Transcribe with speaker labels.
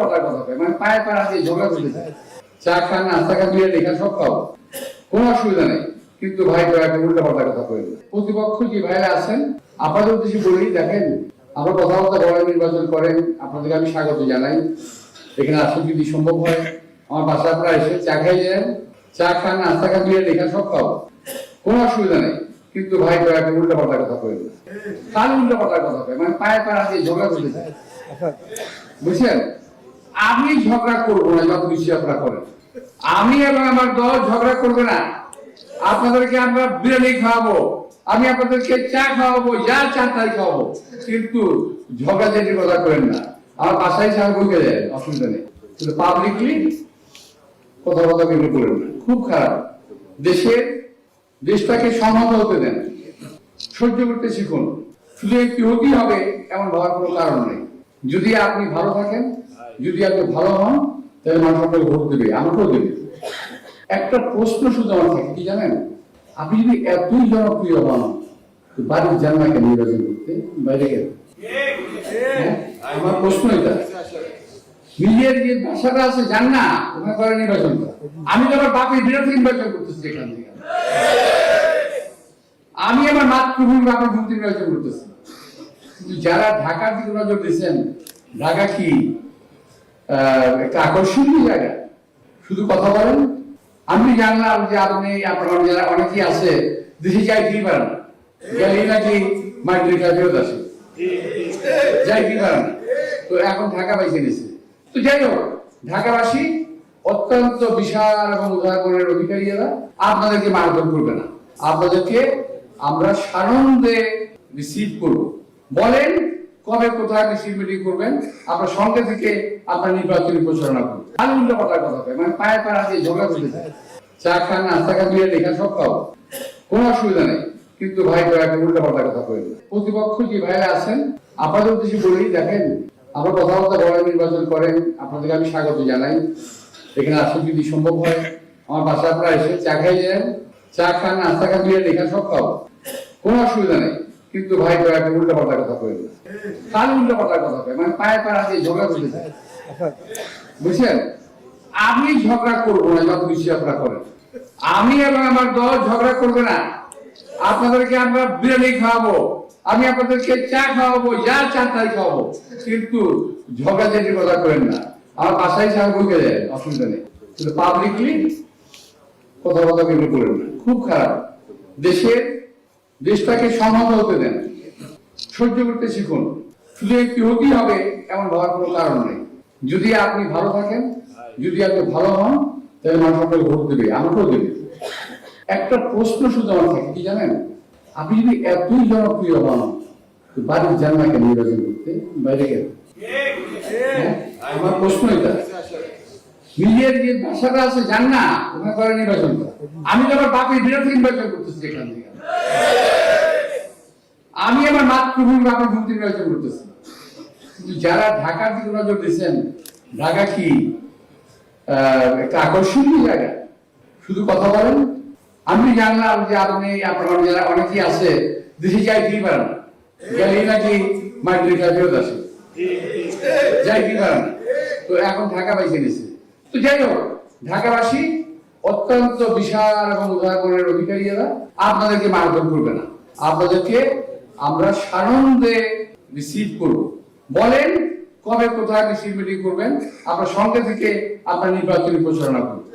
Speaker 1: পাল্টা কথা কয়, মানে পায়ে পাড়া দিয়ে ঝগড়া করতেছে। চা খান, নাস্তা খান, বিয়ে লেখা সব খাও, কোনো অসুবিধা নেই, কিন্তু ভাই একটা উল্টা পাল্টা কথা কয়। প্রতিপক্ষ যে ভাইরা আছেন আপনাদের উদ্দেশ্যে বলি, দেখেন আমরা কথাবার্তা বলেন, নির্বাচন করেন, আপনাদেরকে আমি স্বাগত জানাই। এখানে আসলে যদি সম্ভব হয় আমার বাসায় আপনারা এসে চা খাই যান, চা খান, নাস্তা খান, বিয়ে লেখা সব খাও, কোনো অসুবিধা নেই, কিন্তু ভাই একটা উল্টা পাল্টা কথা কয়। কাল উল্টা পাল্টা কথা কয়, মানে পায়ে পাড়া দিয়ে ঝগড়া করতেছে। বুঝছেন, আমি ঝগড়া করবো না, যত বেশি আপনারা করেন। আমি এবং আমার দল ঝগড়া করবে না। আপনাদেরকে আমরা বিরিয়ানি খাওয়াবো, আমি আপনাদেরকে চা খাওয়াবো, যা চা তাই খাওয়াবো, কিন্তু ঝগড়া যেটি কথা করেন না। আমার বাসায় চা বইকে যায়, অসুবিধা নেই, কিন্তু পাবলিকলি কথা কিন্তু করেন না। খুব খারাপ। দেশটাকে সংহত হতে দেন, সহ্য করতে শিখুন। শুধু একটি হতেই হবে এমন ভাবার কোনো কারণ নেই। যদি আপনি ভালো থাকেন, যদি আপনি ভালো হন, তাহলে মানুষ আপনাকে ভোট দেবে, আমাকেও দেবে। একটা প্রশ্ন শুধু আমার থাকে, কি জানেন, আপনি যদি এতই জনপ্রিয় হন, বাড়ির যান না কেন নির্বাচন করতে, বাইরে গেল? আমার প্রশ্ন এটা। নিজের যে ভাষাটা আছে যান না, ওখানে করে নির্বাচনটা। আমি তো আমার বাপের বিরুদ্ধে নির্বাচন করতেছি এখান থেকে, আমি আমার মাতৃভূমি বাপের বিরুদ্ধে নির্বাচন করতেছি। যারা ঢাকার দিকে নজর দিচ্ছেন, ঢাকা কি একটা আকর্ষণীয় জায়গা, শুধু কথা বলেন। আমি জানলাম যে আপনি আপনার যারা অনেকেই আছে দেশে যাই কি পারেন, গেলেই নাকি মাইগ্রেটা ফেরত আসে, যাই কি পারেন। তো এখন ঢাকা বাইছে নিছে। তো যাই হোক, ঢাকাবাসী অত্যন্ত বিশাল এবং উদাহরণের অধিকারী, এরা আপনাদেরকে মারধর করবে না, আপনাদেরকে আমরা সানন্দে রিসিভ করব। বলেন কবে কোথায় রিসিভ মিটিং করবেন, আপনার সঙ্গে থেকে আপনার নির্বাচনী প্রচারণা করুন। আর উল্টো পাল্টা কথা কয়, মানে পায়ে পাড়া দিয়ে ঝগড়া করতেছে। চা খান, নাস্তা খান, বিয়ে লেখা সব খাও, কোনো অসুবিধা নেই, কিন্তু ভাই একটা উল্টা পাল্টা কথা কয়। প্রতিপক্ষ যে ভাইরা আছেন আপনাদের উদ্দেশ্যে বলি, দেখেন আমরা কথাবার্তা বলেন, নির্বাচন করেন, আপনাদেরকে আমি স্বাগত জানাই। এখানে আসলে যদি সম্ভব হয় আমার বাসায় আপনারা এসে চা খাই যান, চা খান, নাস্তা খান, বিয়ে লেখা সব খাও, কোনো অসুবিধা নেই, কিন্তু ভাই একটা উল্টা পাল্টা কথা কয়। কাল উল্টা পাল্টা কথা কয়, মানে পায়ে পাড়া দিয়ে ঝগড়া করতেছে। বুঝছেন, আমি ঝগড়া করবো না, যত বেশি আপনারা করেন। আমি এবং আমার দল ঝগড়া করবে না। আপনাদেরকে আমরা বিরিয়ানি খাওয়াবো, আমি আপনাদেরকে চা খাওয়াবো, যা চা তাই খাওয়াবো, কিন্তু ঝগড়া যেটি কথা করেন না। আমার বাসায় চা বইকে যায়, অসুবিধা নেই, কিন্তু পাবলিকলি কথা কিন্তু করেন না। খুব খারাপ। দেশটাকে সংহত হতে দেন, সহ্য করতে শিখুন। শুধু একটি হতেই হবে এমন ভাবার কোনো কারণ নেই। যদি আপনি ভালো থাকেন, যদি আপনি ভালো হন, তাহলে মানুষ আপনাকে ভোট দেবে, আমাকেও দেবে। একটা প্রশ্ন শুধু আমার থাকে, কি জানেন, আপনি যদি এতই জনপ্রিয় হন, বাড়ির যান না কেন নির্বাচন করতে, বাইরে গেল? আমার প্রশ্ন এটা। নিজের যে ভাষাটা আছে যান না, ওখানে করে নির্বাচনটা। আমি তো আমার বাপের বিরুদ্ধে নির্বাচন করতেছি এখান থেকে, আমি আমার মাতৃভূমি বাপের বিরুদ্ধে নির্বাচন করতেছি। যারা ঢাকার দিকে নজর দিচ্ছেন, ঢাকা কি একটা আকর্ষণীয় জায়গা, শুধু কথা বলেন। আমি জানলাম যে আপনি আপনার যারা অনেকেই আছে দেশে যাই কি পারেন, গেলেই নাকি মাইগ্রেটা ফেরত আসে, যাই কি পারেন। তো এখন ঢাকা বাইছে নিছে। তো যাই হোক, ঢাকাবাসী অত্যন্ত বিশাল এবং উদাহরণের অধিকারী, এরা আপনাদেরকে মারধর করবে না, আপনাদেরকে আমরা সানন্দে রিসিভ করব। বলেন কবে কোথায় রিসিভ মিটিং করবেন, আপনার সঙ্গে থেকে আপনার নির্বাচনী প্রচারণা করুন।